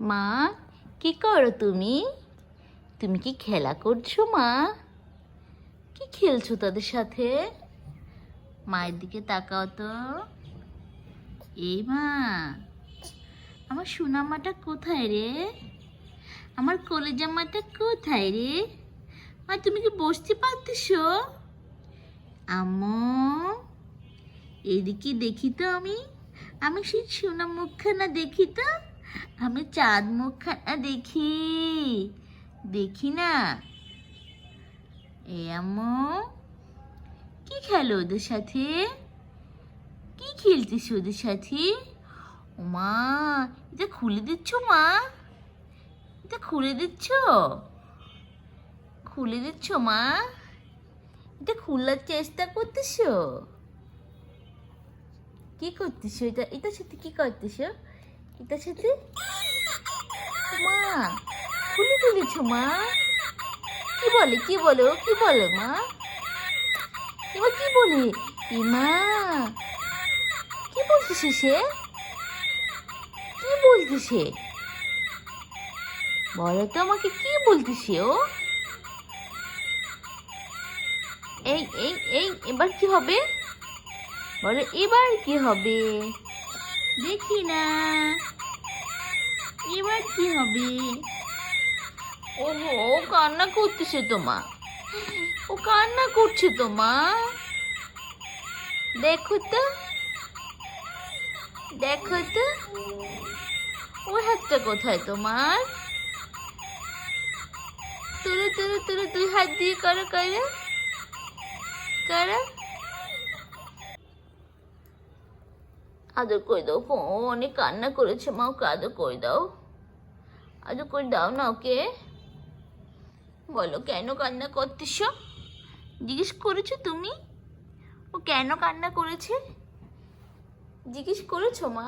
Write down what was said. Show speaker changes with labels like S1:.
S1: মা, কি করো তুমি? তুমি কি খেলা করছো মা? কি খেলছো তাদের সাথে? মায়ের দিকে তাকাও তো। এই মা, আমার সোনামাটা কোথায় রে? আমার কলেজা মাটা কোথায় রে? মা, তুমি কি বসতে পারতেছো? আম্মু, এদিকে দেখি তো আমি। আমি সেই সোনা মুখখানা দেখি তো। আমি চাঁদ মুখখানা দেখি। দেখি না? এই আম্মু, কি খেলো ওদের সাথে? কি খেলতিস ওদের সাথে? ও মা, এটা খুলে দিচ্ছ মা? এটা খুলে দিচ্ছ? খুলে দিচ্ছ মা? এটা খোলার চেষ্টা করতেছ? কি করতেছ? এটার সাথে কি করতেছ? এটার সাথে মা খুলে ফেলেছ মা? কি বলে কি বলে ও? কি বলে মা? এবার কি বলে? এ মা, কি বলতেছে সে? কি বলতেছে? বলো তো আমাকে, কি বলতেছে ও? এই এই এই এবার কি হবে? বলো এবার কি হবে? দেখি না, এবার কি হবে? ওহো, ও কান্না করতেছে তোমা। ও কান্না করছে তোমা। দেখো তো, দেখো তো, ওই হাতটা কোথায় তোমার? তুলে তুলে তুলে দুই হাত দিয়ে করো করো করো। আদর করে দাও, ও অনেক কান্না করেছে মা, ওকে আদর করে দাও। আদর করে দাও না ওকে। বলো কেন কান্না করতেছ? জিজ্ঞেস করেছো তুমি? ও কেন কান্না করেছে? জিজ্ঞেস করেছো মা?